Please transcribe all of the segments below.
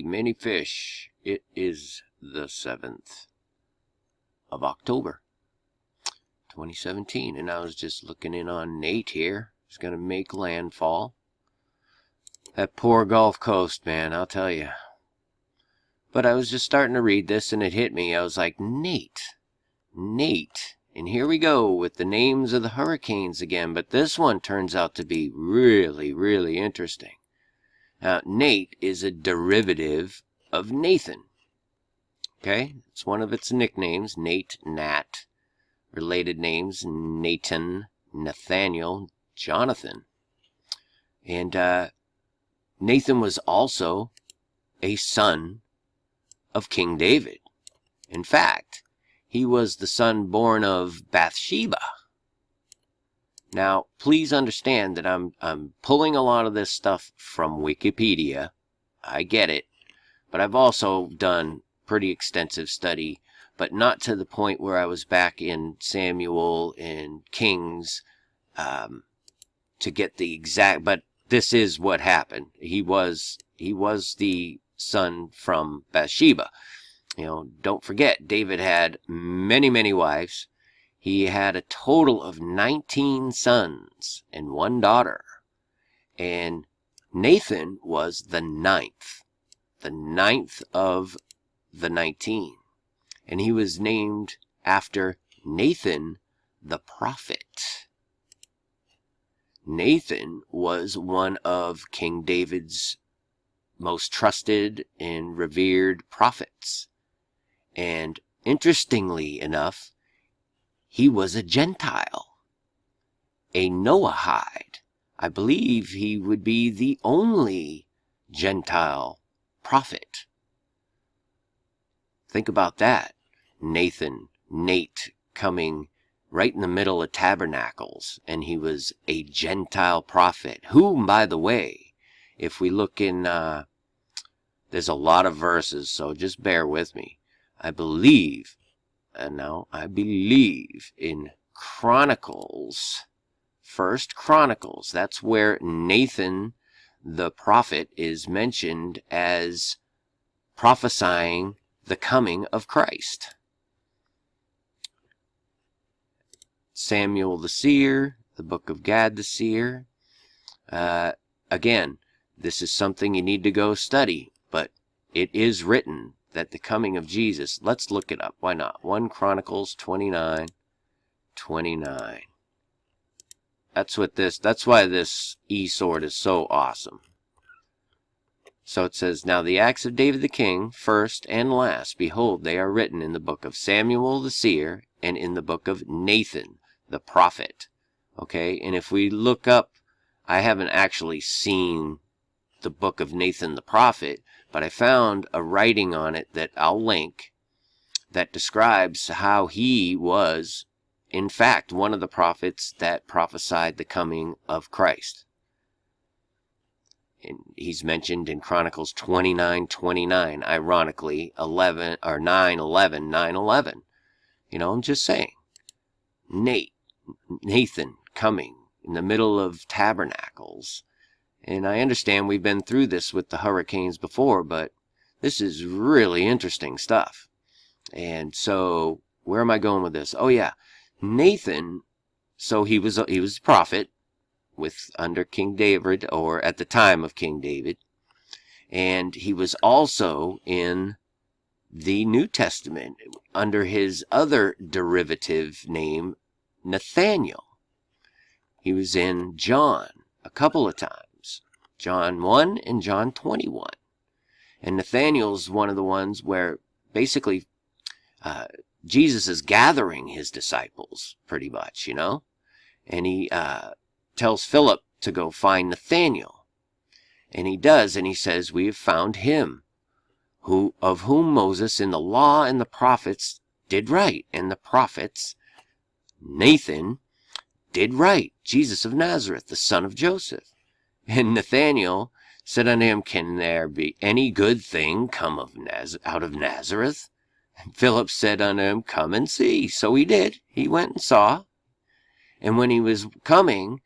many fish. It is the 7th of October, 2017. And I was just looking in on Nate here. He's going to make landfall. That poor Gulf Coast, man, I'll tell you. But I was just starting to read this and it hit me. I was like, Nate. And here we go with the names of the hurricanes again. But this one turns out to be really, really interesting. Now, Nate is a derivative of Nathan. Okay? It's one of its nicknames, Nate, Nat. Related names, Nathan, Nathanael, Jonathan. And Nathan was also a son of King David. In fact, he was the son born of Bathsheba. Now, please understand that I'm pulling a lot of this stuff from Wikipedia. I get it. But I've also done pretty extensive study, but not to the point where I was back in Samuel and Kings to get the exact, but this is what happened. He was the son from Bathsheba. You know, don't forget, David had many, many wives. He had a total of 19 sons and 1 daughter. And Nathan was the 9th. The 9th of the 19. And he was named after Nathan the Prophet. Nathan was one of King David's most trusted and revered prophets. And interestingly enough, he was a Gentile, a Noahide. I believe he would be the only Gentile prophet. Think about that. Nate coming right in the middle of Tabernacles, and he was a Gentile prophet, whom, by the way, if we look in, there's a lot of verses, so just bear with me. I believe in Chronicles, 1 Chronicles, that's where Nathan the prophet is mentioned as prophesying the coming of Christ. Samuel the seer, the book of Gad the seer. Again, this is something you need to go study, but it is written that the coming of Jesus, let's look it up, why not? 1 Chronicles 29. That's why this e-sword is so awesome. So it says, now the acts of David the king, first and last, behold, they are written in the book of Samuel the seer, and in the book of Nathan the prophet. Okay, and if we look up, I haven't actually seen the book of Nathan the prophet, but I found a writing on it that I'll link that describes how he was, in fact, one of the prophets that prophesied the coming of Christ. And he's mentioned in Chronicles 29:29, ironically, 9:11. You know, I'm just saying. Nathan coming in the middle of Tabernacles. And I understand we've been through this with the hurricanes before, but this is really interesting stuff. And so, where am I going with this? Oh yeah, Nathan, so he was a prophet under King David, or at the time of King David. And he was also in the New Testament under his other derivative name, Nathanael. He was in John a couple of times. John 1 and John 21. And Nathanael's one of the ones where basically Jesus is gathering his disciples, pretty much, you know. And he tells Philip to go find Nathanael. And he does, and he says, we have found him, of whom Moses in the law and the prophets did write. And the prophets, Nathan, did write, Jesus of Nazareth, the son of Joseph. And Nathanael said unto him, can there be any good thing come out of Nazareth? And Philip said unto him, come and see. So he did. He went and saw. And when he was coming,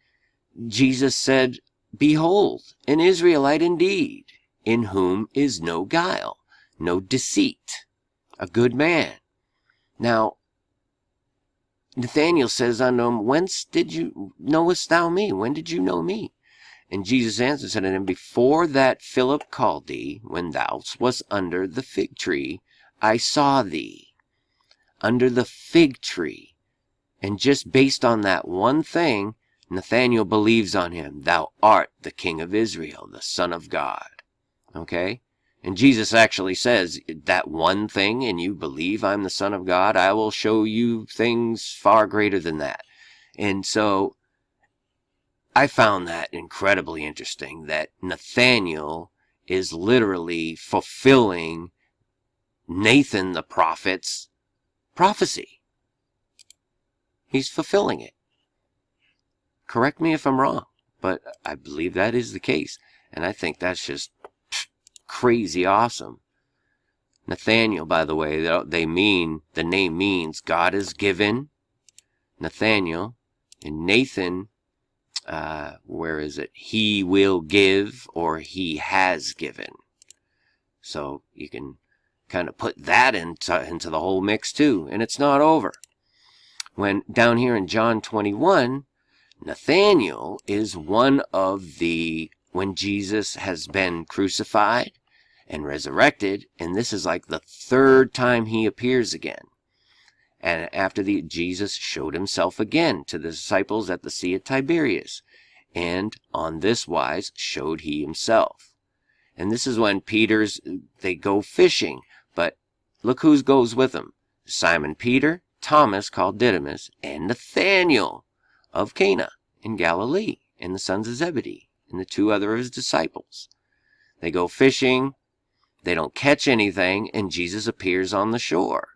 Jesus said, behold, an Israelite indeed, in whom is no guile, no deceit, a good man. Now, Nathanael says unto him, Whence knowest thou me? When did you know me? And Jesus answered unto him, Before that Philip called thee, when thou wast under the fig tree, I saw thee. Under the fig tree. And just based on that one thing, Nathanael believes on him. Thou art the King of Israel, the Son of God. Okay? And Jesus actually says, that one thing, and you believe I'm the Son of God, I will show you things far greater than that. And so, I found that incredibly interesting, that Nathanael is literally fulfilling Nathan the prophet's prophecy. He's fulfilling it. Correct me if I'm wrong, but I believe that is the case. And I think that's just crazy awesome. Nathanael, by the way, the name means God is given. Nathanael. And Nathan, where is it? He will give, or he has given. So you can kind of put that into the whole mix too. And it's not over. When down here in John 21, Nathanael is one of when Jesus has been crucified and resurrected, and this is like the third time he appears again. And after Jesus showed himself again to the disciples at the Sea of Tiberias, and on this wise showed he himself. And this is when they go fishing, but look who goes with them. Simon Peter, Thomas called Didymus, and Nathanael of Cana in Galilee, and the sons of Zebedee, and the two other of his disciples. They go fishing, they don't catch anything, and Jesus appears on the shore.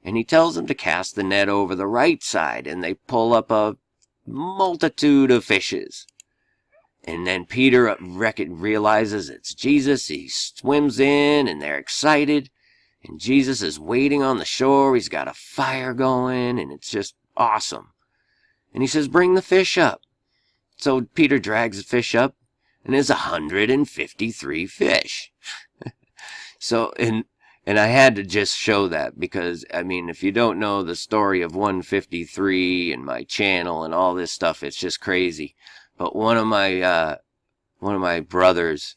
And he tells them to cast the net over the right side, and they pull up a multitude of fishes. And then Peter realizes it's Jesus. He swims in, and they're excited. And Jesus is waiting on the shore. He's got a fire going, and it's just awesome. And he says, bring the fish up. So Peter drags the fish up, and there's 153 fish. So, and I had to just show that because, I mean, if you don't know the story of 153 and my channel and all this stuff, it's just crazy. But one of my brothers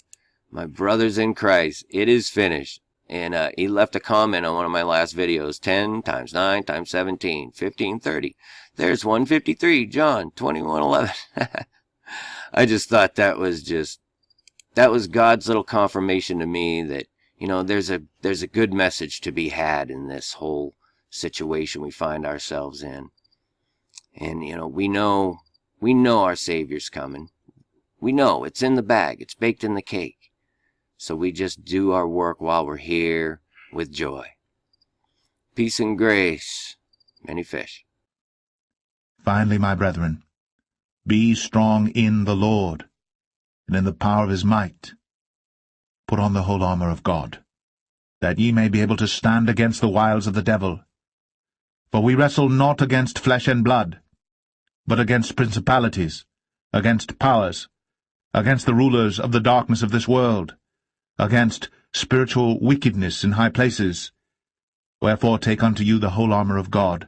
in Christ, it is finished. And he left a comment on one of my last videos, 10 times 9 times 17, 1530. There's 153, John 21:11. I just thought that was God's little confirmation to me that, you know, there's a good message to be had in this whole situation we find ourselves in. And, you know, we know our Savior's coming. We know it's in the bag. It's baked in the cake. So we just do our work while we're here with joy. Peace and grace. Many fish. Finally, my brethren, be strong in the Lord, and in the power of his might. Put on the whole armor of God, that ye may be able to stand against the wiles of the devil. For we wrestle not against flesh and blood, but against principalities, against powers, against the rulers of the darkness of this world, against spiritual wickedness in high places. Wherefore take unto you the whole armor of God,